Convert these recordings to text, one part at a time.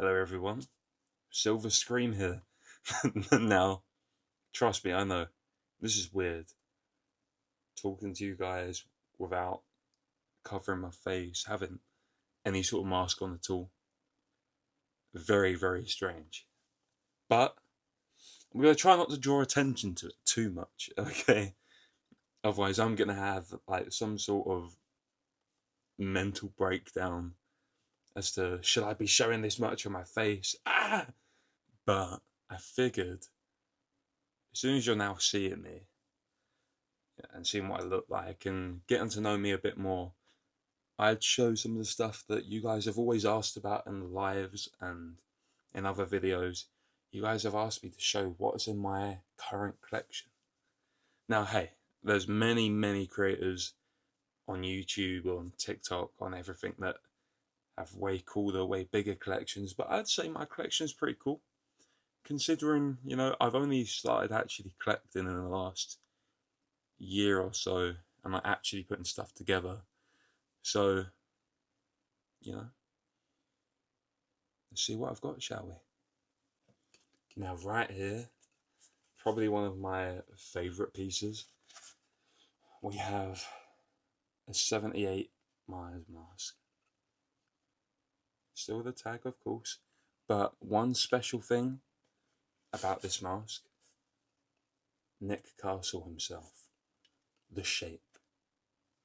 Hello everyone, Silver Scream here. Now, trust me, I know, this is weird. Talking to you guys without covering my face, having any sort of mask on at all. Very, very strange. But I'm going to try not to draw attention to it too much, okay? Otherwise, I'm going to have like some sort of mental breakdown as to should I be showing this much on my face? But I figured as soon as you're now seeing me and seeing what I look like and getting to know me a bit more, I'd show some of the stuff that you guys have always asked about in the lives and in other videos. You guys have asked me to show what is in my current collection. Now, hey, there's many, many creators on YouTube, on TikTok, on everything that have way cooler, way bigger collections, but I'd say my collection is pretty cool. Considering, I've only started actually collecting in the last year or so, and like actually putting stuff together. So, let's see what I've got, shall we? Now, right here, probably one of my favourite pieces, we have a 78 Myers mask. Still the tag, of course, but one special thing about this mask, Nick Castle himself, the Shape,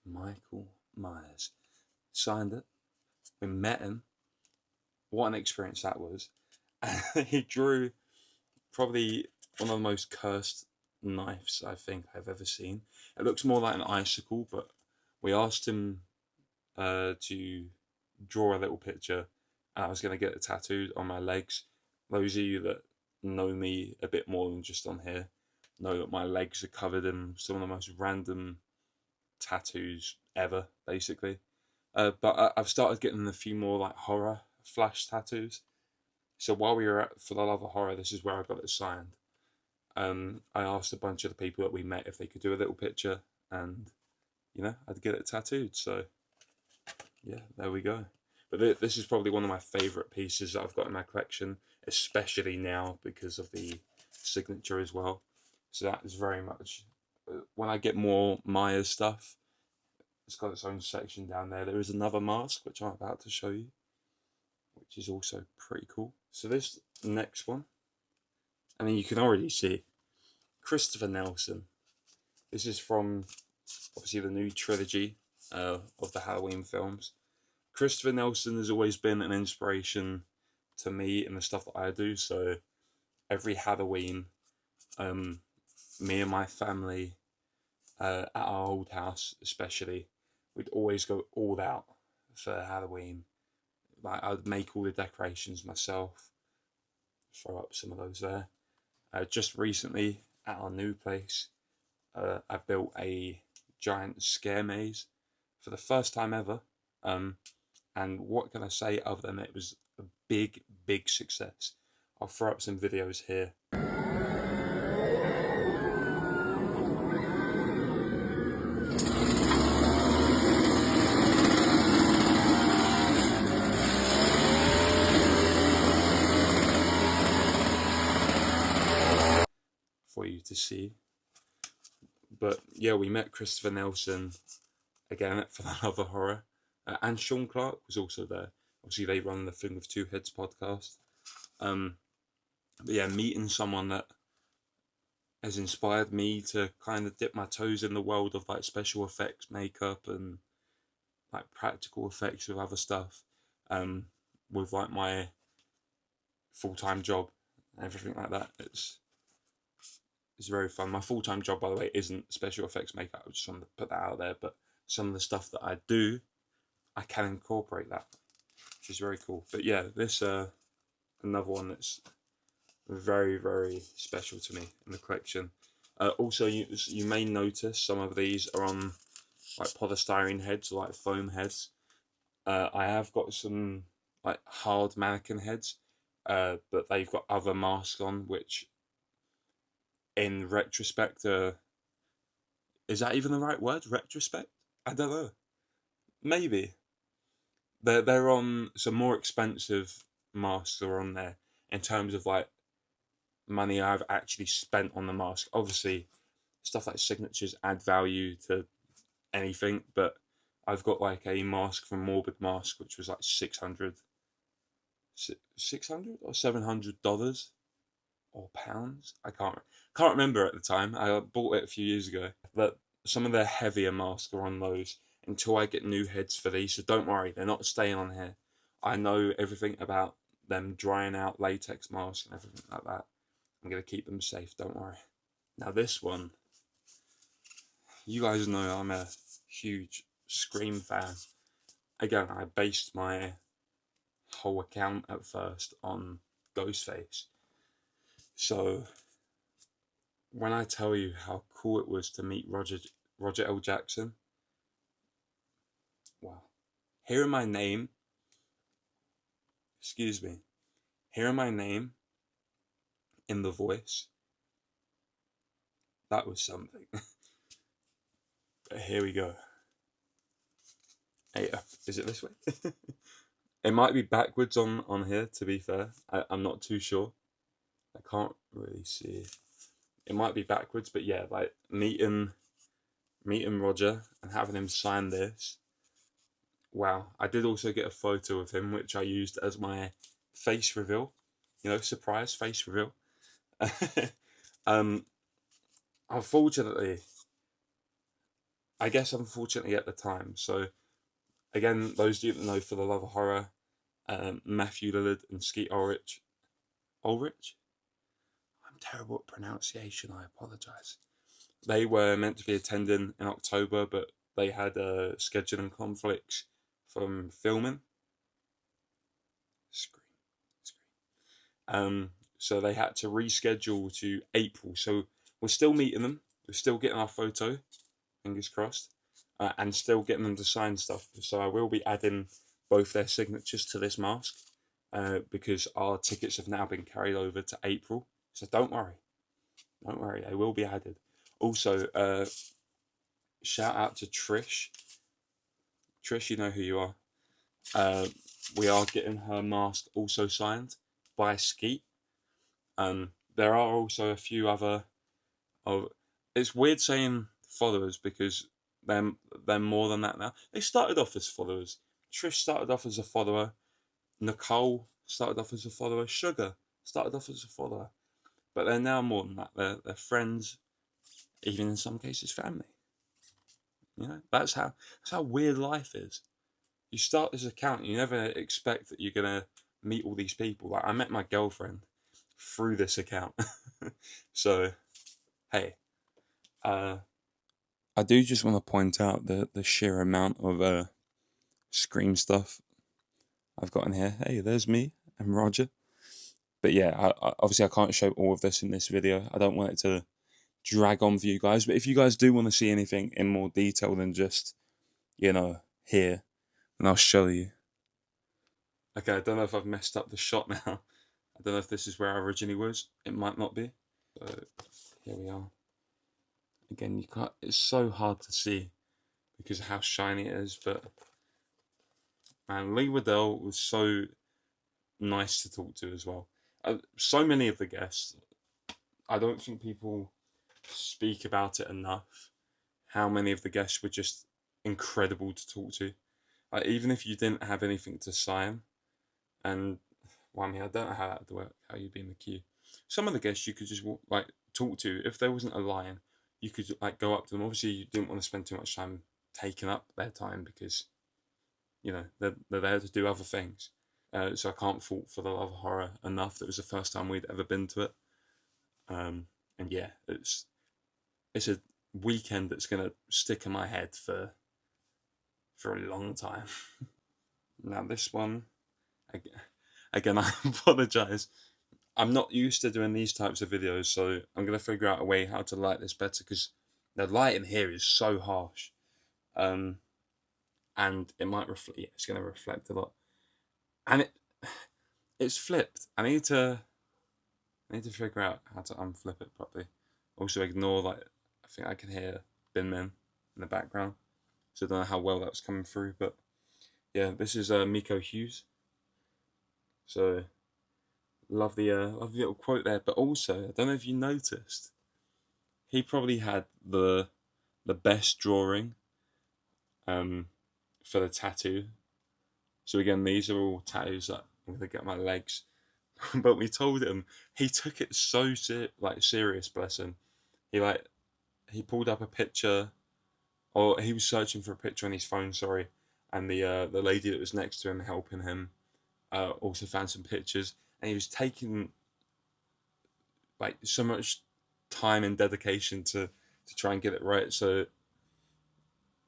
Michael Myers, signed it. We met him. What an experience that was. He drew probably one of the most cursed knives I think I've ever seen. It looks more like an icicle, but we asked him to draw a little picture, and I was going to get it tattooed on my legs. Those of you that know me a bit more than just on here know that my legs are covered in some of the most random tattoos ever, basically. But I've started getting a few more like horror flash tattoos. So while we were at For the Love of Horror, this is where I got it signed. I asked a bunch of the people that we met if they could do a little picture, and I'd get it tattooed. So yeah, there we go. But this is probably one of my favourite pieces that I've got in my collection, especially now because of the signature as well. So that is very much when I get more Myers stuff. It's got its own section down there. There is another mask which I'm about to show you, which is also pretty cool. So this next one, I mean, you can already see Christopher Nelson. This is from obviously the new trilogy of the Halloween films. Christopher Nelson has always been an inspiration to me in the stuff that I do. So every Halloween, me and my family at our old house especially, we'd always go all out for Halloween. Like I'd make all the decorations myself, throw up some of those there. Just recently at our new place, I built a giant scare maze for the first time ever. And what can I say other than it was a big, big success? I'll throw up some videos here. For you to see. But yeah, we met Christopher Nelson again For the Love of Horror, and Sean Clark was also there. Obviously, they run the Thing with Two Heads podcast. But yeah, meeting someone that has inspired me to kind of dip my toes in the world of like special effects, makeup, and like practical effects with other stuff. With like my full-time job and everything like that. It's very fun. My full-time job, by the way, isn't special effects makeup. I just wanted to put that out there. But some of the stuff that I do, I can incorporate that, which is very cool. But yeah, this another one that's very, very special to me in the collection. Also, you may notice some of these are on like polystyrene heads or like foam heads. I have got some like hard mannequin heads, but they've got other masks on, which in retrospect, is that even the right word? Retrospect? I don't know. Maybe they're on some more expensive masks are on there in terms of like money I've actually spent on the mask. Obviously, stuff like signatures add value to anything, but I've got like a mask from Morbid Mask, which was like 600 or $700 or pounds. I can't remember at the time. I bought it a few years ago. But some of the heavier masks are on those until I get new heads for these. So don't worry, they're not staying on here. I know everything about them drying out latex masks and everything like that. I'm gonna keep them safe. Don't worry. Now this one, you guys know I'm a huge Scream fan. Again, I based my whole account at first on Ghostface. So when I tell you how cool it was to meet Roger L. Jackson, wow. Hearing my name, excuse me, hearing my name in the voice, that was something. But here we go. Hey, is it this way? It might be backwards on here, to be fair. I'm not too sure. I can't really see. It might be backwards, but yeah, like meeting Roger and having him sign this. Wow. I did also get a photo of him, which I used as my face reveal. You know, surprise face reveal. Unfortunately, I guess unfortunately at the time. So again, those of you that know, For the Love of Horror, Matthew Lillard and Skeet Ulrich. Ulrich? I'm terrible at pronunciation, I apologise. They were meant to be attending in October, but they had scheduling conflicts from filming. Scream. So they had to reschedule to April. So we're still meeting them. We're still getting our photo, fingers crossed, and still getting them to sign stuff. So I will be adding both their signatures to this mask because our tickets have now been carried over to April. So don't worry, they will be added. Also, shout out to Trish. Trish, you know who you are. We are getting her mask also signed by Skeet. There are also a few other. It's weird saying followers because they're more than that now. They started off as followers. Trish started off as a follower. Nicole started off as a follower. Sugar started off as a follower. But they're now more than that. They're friends, even in some cases family. You know, that's how weird life is. You start this account, you never expect that you're gonna meet all these people. Like I met my girlfriend through this account. So hey, I do just want to point out the sheer amount of Scream stuff I've got in here. Hey, there's me and Roger. But yeah, obviously I can't show all of this in this video. I don't want it to drag on for you guys. But if you guys do want to see anything in more detail than just, you know, here, then I'll show you. Okay, I don't know if I've messed up the shot now. I don't know if this is where I originally was. It might not be. So here we are. Again, you can't. It's so hard to see because of how shiny it is. But man, Lee Waddell was so nice to talk to as well. So many of the guests, I don't think people speak about it enough. How many of the guests were just incredible to talk to. Even if you didn't have anything to sign, and well, I mean, I don't know how that would work. How you'd be in the queue. Some of the guests you could just like talk to. If there wasn't a line, you could like go up to them. Obviously, you didn't want to spend too much time taking up their time because you know they're there to do other things. So I can't fault For the Love of Horror enough. That was the first time we'd ever been to it. And yeah, it's a weekend that's gonna stick in my head for a long time. Now this one, again, I apologise. I'm not used to doing these types of videos, so I'm gonna figure out a way how to light this better because the light in here is so harsh, and it might reflect. Yeah, it's gonna reflect a lot, and it's flipped. I need to figure out how to unflip it properly. Also, ignore like I think I can hear Bin Men in the background, so I don't know how well that was coming through. But yeah, this is Miko Hughes. So love the little quote there. But also, I don't know if you noticed, he probably had the best drawing for the tattoo. So again, these are all tattoos that I'm gonna get on my legs. But we told him, he took it so serious, bless him. He pulled up a picture, or he was searching for a picture on his phone, sorry, and the lady that was next to him helping him also found some pictures, and he was taking like so much time and dedication to try and get it right. So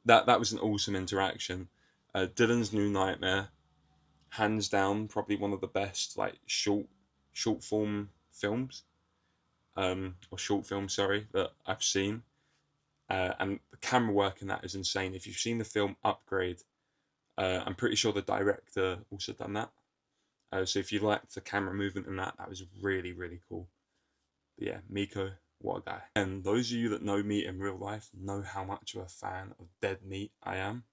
that was an awesome interaction. Dylan's New Nightmare, hands down, probably one of the best like short form films, or short film, sorry, that I've seen. And the camera work in that is insane. If you've seen the film Upgrade, I'm pretty sure the director also done that. So if you liked the camera movement in that was really, really cool. But yeah, Miko, what a guy. And those of you that know me in real life know how much of a fan of Dead Meat I am.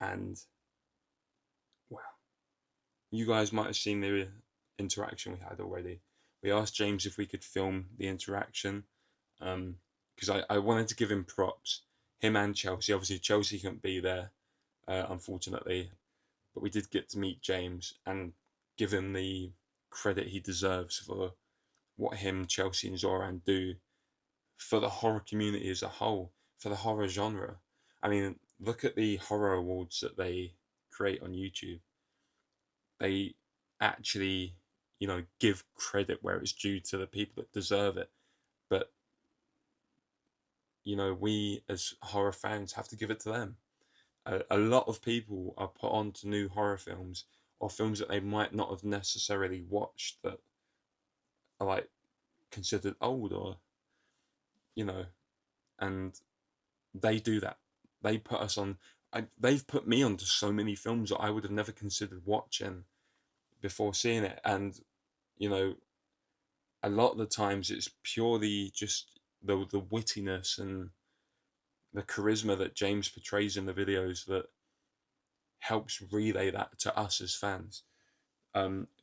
And wow, you guys might have seen the interaction we had already. We asked James if we could film the interaction, because I wanted to give him props, him and Chelsea. Obviously Chelsea couldn't be there, unfortunately, but we did get to meet James and give him the credit he deserves for what him, Chelsea and Zoran do for the horror community as a whole, for the horror genre. I mean, look at the horror awards that they create on YouTube. They actually, give credit where it's due to the people that deserve it. But, we as horror fans have to give it to them. A lot of people are put on to new horror films or films that they might not have necessarily watched that are like considered old, or and they do that. They put us on. They've put me onto so many films that I would have never considered watching before seeing it. And a lot of the times it's purely just the wittiness and the charisma that James portrays in the videos that helps relay that to us as fans.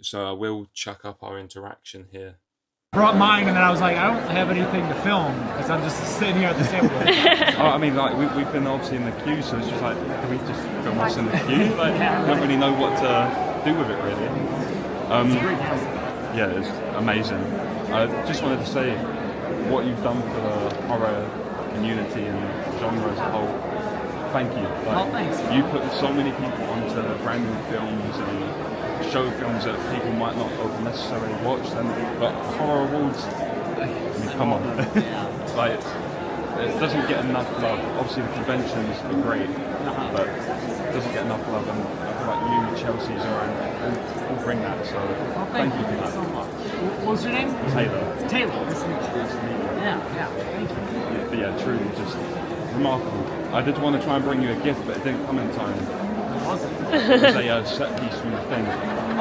So I will chuck up our interaction here. Brought mine, and then I was like, I don't have anything to film because I'm just sitting here at the table. I mean, like we've been obviously in the queue, so it's just like, can we just film us in the queue? Like, I don't really know what to do with it, really. Yeah, it's amazing. I just wanted to say what you've done for the horror community and genre as a whole. Thank you. Well, thanks. You put so many people onto brand new films and show films that people might not have necessarily watched, and but horror awards, I mean, come on. Like, it doesn't get enough love. Obviously the conventions are great, but it doesn't get enough love, and I feel like you, Chelsea, Zoran, and will bring that, so thank you for that. So much. What was your name? Taylor. Taylor. Nice to meet you. Yeah, thank you. But yeah, truly just remarkable. I did want to try and bring you a gift, but it didn't come in time. Was it? It was a set piece from the thing.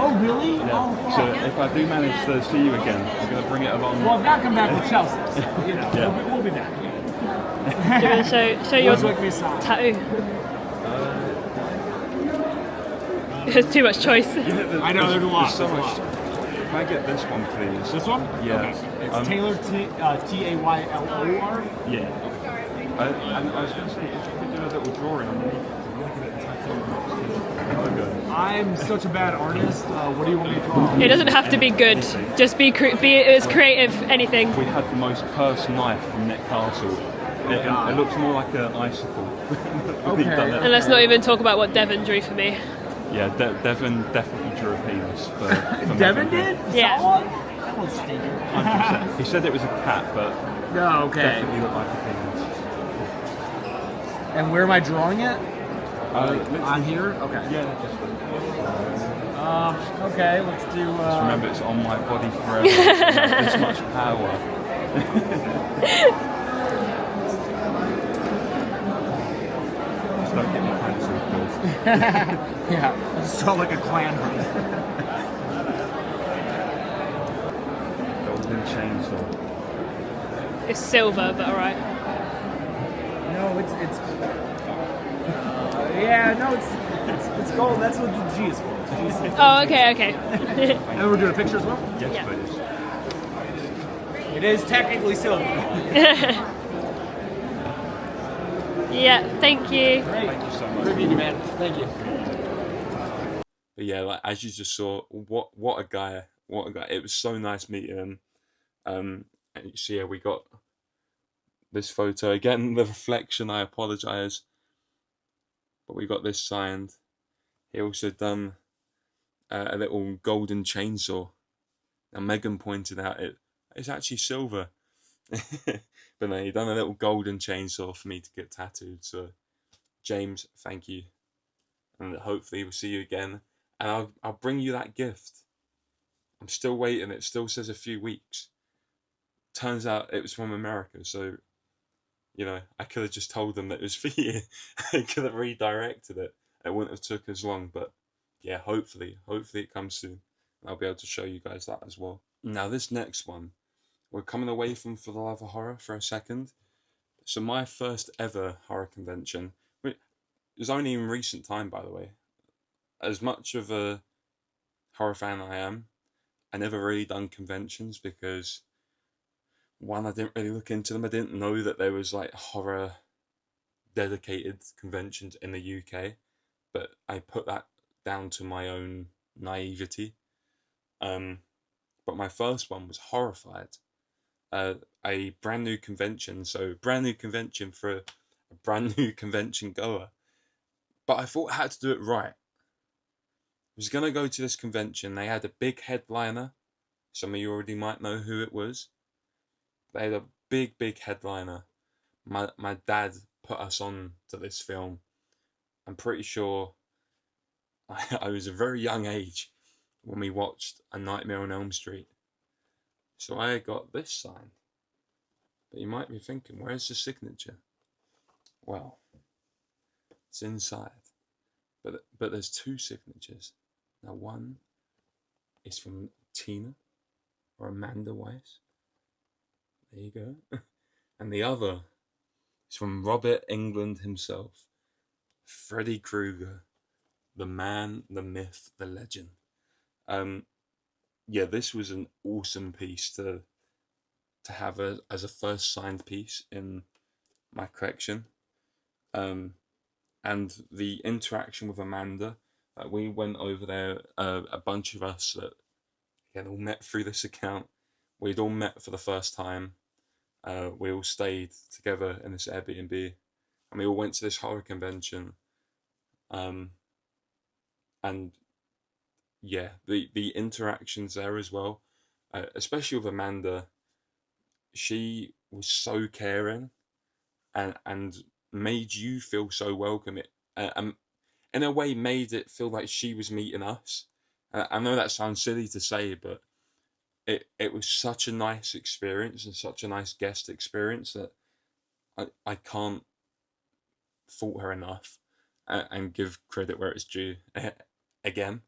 Oh, really? Yeah. Oh, So if I do manage to see you again, I'm going to bring it along. well, I've got to come back with Chelsea. So, Yeah. we'll be back. Do you want to show your tattoo? There's too much choice. Yeah, I know, there's a lot. There's so much. Can I get this one, please? This one? Yeah. Okay. It's Taylor, Taylor. Yeah. And I was going to say, if you could do a little drawing underneath. I'm such a bad artist. What do you want me to draw? It doesn't have to be good. Just be as creative. Anything. We had the most cursed knife from Nick Castle. It looks more like an icicle. Okay. And let's not even talk about what Devon drew for me. Yeah, Devon definitely drew a penis. For Devon did? Yeah. That was stinking. 100%. He said it was a cat, but definitely looked like a penis. And where am I drawing it? On here? Okay. Yeah. Okay, let's do... Just remember, it's on my body forever. This much power. Just don't get me cancelled, please. Yeah, I just draw like a clan hunt. Golden chainsaw. It's silver, but alright. No, it's yeah, no, it's It's gold. That's what the G is for. Oh, okay, okay. And we're doing a picture as well? Yes, Yeah. please. It is technically silver. Yeah, thank you. Great. Thank you so much. Great meeting you, man. Thank you. But yeah, like as you just saw, what a guy! What a guy! It was so nice meeting him. And so yeah, we got this photo again. The reflection. I apologize, but we got this signed. He also done a little golden chainsaw. And Megan pointed out it's actually silver. But no, he done a little golden chainsaw for me to get tattooed. So James, thank you, and hopefully we'll see you again. And I'll bring you that gift. I'm still waiting. It still says a few weeks. Turns out it was from America, so you know I could have just told them that it was for you. I could have redirected it. It wouldn't have took as long, but yeah, hopefully it comes soon. I'll be able to show you guys that as well. Now this next one, we're coming away from For the Love of Horror for a second. So my first ever horror convention, it was only in recent time, by the way. As much of a horror fan I am, I never really done conventions because one, I didn't really look into them. I didn't know that there was like horror dedicated conventions in the UK, but I put that down to my own naivety. But my first one was Horrified, a brand new convention. So brand new convention for a brand new convention goer. But I thought I had to do it right. I was going to go to this convention. They had a big headliner. Some of you already might know who it was. They had a big headliner. My dad put us on to this film. I'm pretty sure I was a very young age when we watched A Nightmare on Elm Street. So I got this signed. But you might be thinking, where's the signature? Well, it's inside. But there's two signatures. Now one is from Tina or Amanda Weiss. There you go. And the other is from Robert Englund himself. Freddy Krueger. The man, the myth, the legend. Yeah, this was an awesome piece to have as a first signed piece in my collection. And the interaction with Amanda, we went over there, a bunch of us that again all met through this account. We'd all met for the first time. We all stayed together in this Airbnb, and we all went to this horror convention. And yeah, the interactions there as well, especially with Amanda. She was so caring, and made you feel so welcome. It in a way made it feel like she was meeting us. I know that sounds silly to say, but it was such a nice experience and such a nice guest experience that I can't fault her enough, and give credit where it's due again.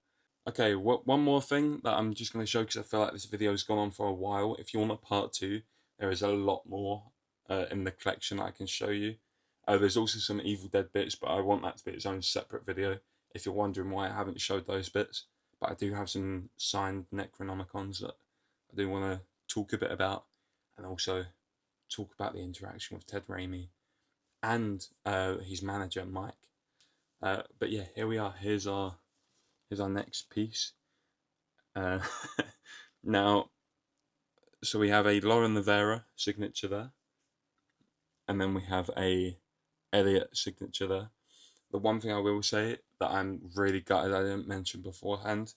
Okay, one more thing that I'm just going to show because I feel like this video has gone on for a while. If you want a part two, there is a lot more in the collection that I can show you. There's also some Evil Dead bits, but I want that to be its own separate video. If you're wondering why I haven't showed those bits, but I do have some signed Necronomicons that I do want to talk a bit about, and also talk about the interaction with Ted Raimi and his manager Mike. But yeah, here we are. Here's our next piece. Now, so we have a Lauren LaVera signature there, and then we have a Elliot signature there. The one thing I will say that I'm really gutted I didn't mention beforehand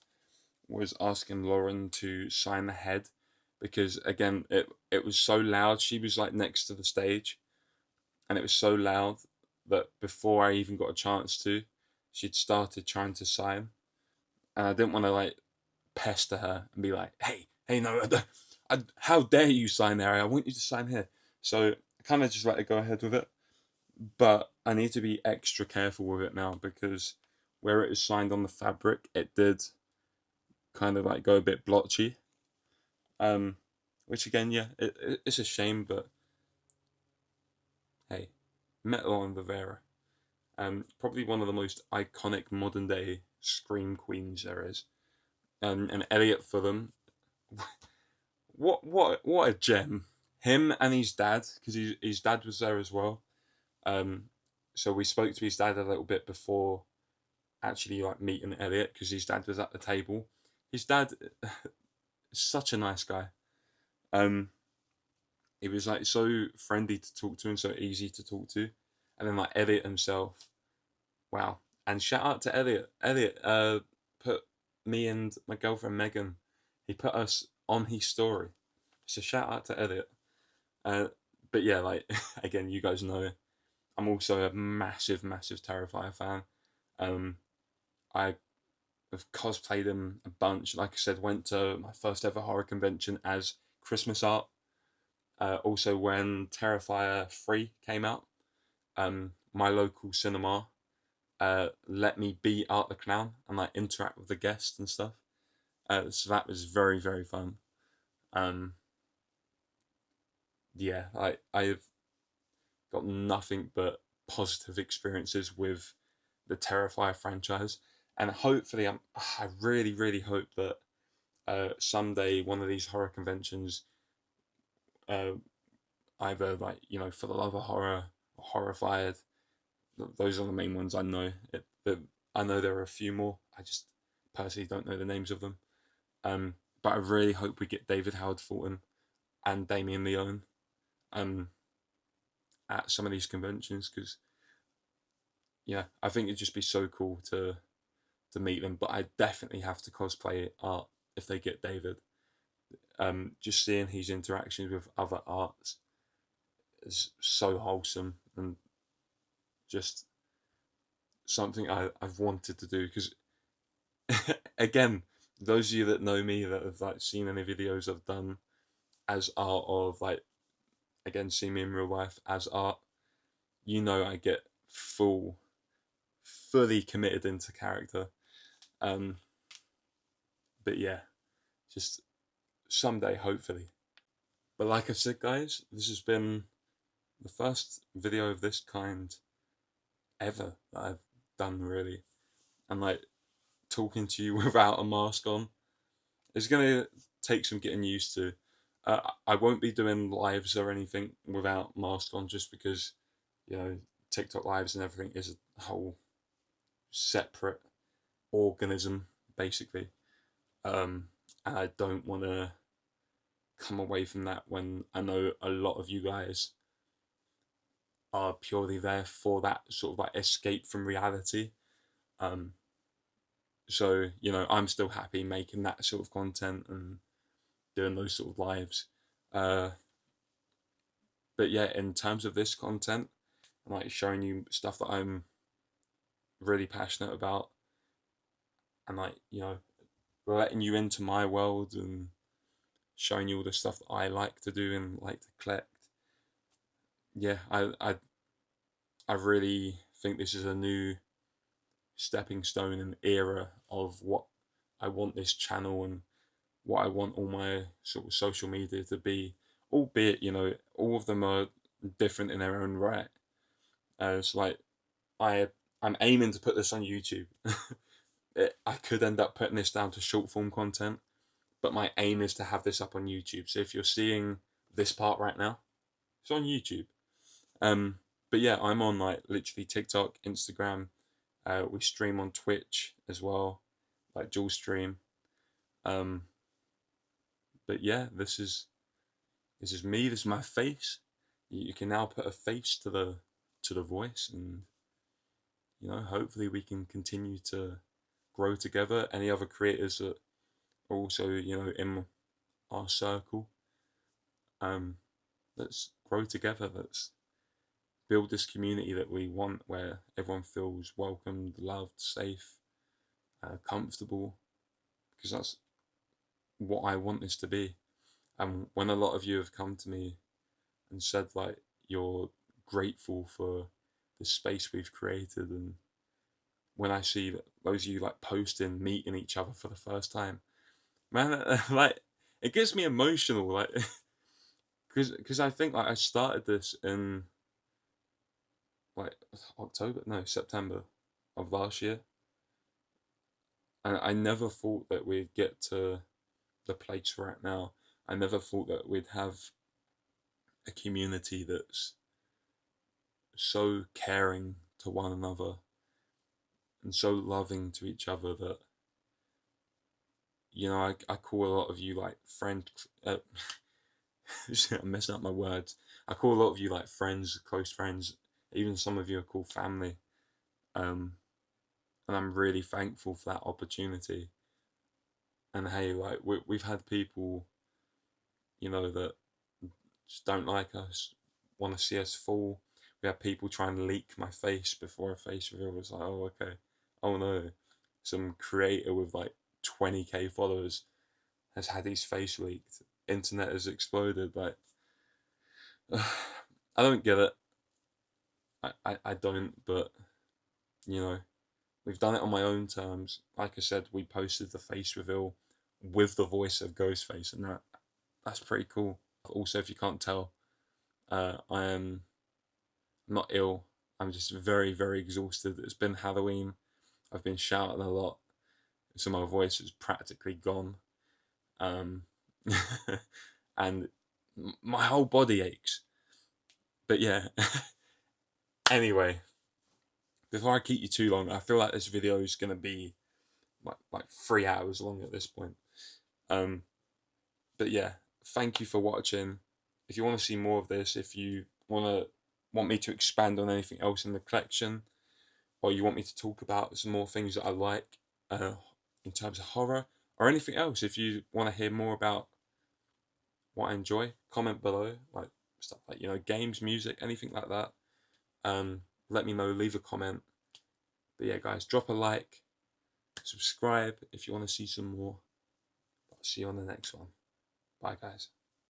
was asking Lauren to sign the head, because again it was so loud. She was like next to the stage, and it was so loud that before I even got a chance to, she'd started trying to sign, and I didn't want to like pester her and be like, hey, no, how dare you sign there? I want you to sign here. So I kind of just let her go ahead with it, but I need to be extra careful with it now because where it is signed on the fabric, it did kind of like go a bit blotchy. Which again, yeah, it's a shame, but hey, metal on LaVera. Probably one of the most iconic modern day scream queens there is. And Elliot Fullam, what a gem! Him and his dad, because his dad was there as well. Um, so we spoke to his dad a little bit before actually like meeting Elliot, because his dad was at the table. His dad is such a nice guy. Um, he was like so friendly to talk to and so easy to talk to, and then like Elliot himself, wow. And shout out to Elliot. Elliot put me and my girlfriend Megan, he put us on his story. So shout out to Elliot. Uh, but yeah, like again, you guys know I'm also a massive, massive Terrifier fan. Um, I have cosplayed him a bunch. Like I said, went to my first ever horror convention as Christmas art. Also, when Terrifier 3 came out, my local cinema let me be Art the Clown and like interact with the guests and stuff. So that was very, very fun. Um, yeah, I've got nothing but positive experiences with the Terrifier franchise, and hopefully, I really, really hope that someday one of these horror conventions, uh, either like for the love of horror or horrified, those are the main ones I know. I know there are a few more. I just personally don't know the names of them. But I really hope we get David Howard Fulton and Damien Leone um, at some of these conventions, because yeah, I think it'd just be so cool to meet them. But I definitely have to cosplay Art if they get David. Just seeing his interactions with other arts is so wholesome and just something I've wanted to do, because again, those of you that know me that have like seen any videos I've done as art, of like again see me in real life as art, I get fully committed into character. Um, but yeah, just someday hopefully. But like I said, guys, this has been the first video of this kind ever that I've done, really, and like talking to you without a mask on. It's gonna take some getting used to. I won't be doing lives or anything without mask on, just because you know TikTok lives and everything is a whole separate organism, basically. And I don't want to come away from that when I know a lot of you guys are purely there for that sort of like escape from reality. Um, so I'm still happy making that sort of content and doing those sort of lives. Uh, but yeah, in terms of this content, like showing you stuff that I'm really passionate about, and like letting you into my world and showing you all the stuff that I like to do and like to collect. Yeah, I really think this is a new stepping stone and era of what I want this channel and what I want all my sort of social media to be. Albeit, all of them are different in their own right. So like I I'm aiming to put this on YouTube. I could end up putting this down to short form content, but my aim is to have this up on YouTube. So if you're seeing this part right now, it's on YouTube. Um, but yeah, I'm on like literally TikTok, Instagram. We stream on Twitch as well, like dual stream. Um, but yeah, this is me. This is my face. You can now put a face to the voice, and hopefully we can continue to grow together. Any other creators that are also in our circle, um, let's grow together. Let's build this community that we want, where everyone feels welcomed, loved, safe, comfortable, because that's what I want this to be. And when a lot of you have come to me and said like you're grateful for the space we've created, and when I see that those of you like posting, meeting each other for the first time, man, like it gets me emotional, like because I think like I started this in like September of last year. And I never thought that we'd get to the place we're at now. I never thought that we'd have a community that's so caring to one another and so loving to each other that, you know, I call a lot of you like friend. I'm messing up my words. I call a lot of you like friends, close friends. Even some of you are called family. And I'm really thankful for that opportunity. And hey, like we've had people, you know, that just don't like us, want to see us fall. We had people trying to leak my face before a face reveal. Was like, oh okay, oh no, some creator with like 20k followers has had his face leaked. Internet has exploded. Like, I don't get it. I don't. But you know, we've done it on my own terms. Like I said, we posted the face reveal with the voice of Ghostface, and that's pretty cool. Also, if you can't tell, I am not ill. I'm just very, very exhausted. It's been Halloween. I've been shouting a lot, so my voice is practically gone. And my whole body aches. But yeah. Anyway, before I keep you too long, I feel like this video is gonna be like 3 hours long at this point. But yeah, thank you for watching. If you want to see more of this, if you want me to expand on anything else in the collection, or you want me to talk about some more things that I like in terms of horror, or anything else, if you want to hear more about what I enjoy, comment below, like stuff like, you know, games, music, anything like that. Let me know, leave a comment. But yeah, guys, drop a like, subscribe if you want to see some more. I'll see you on the next one. Bye, guys.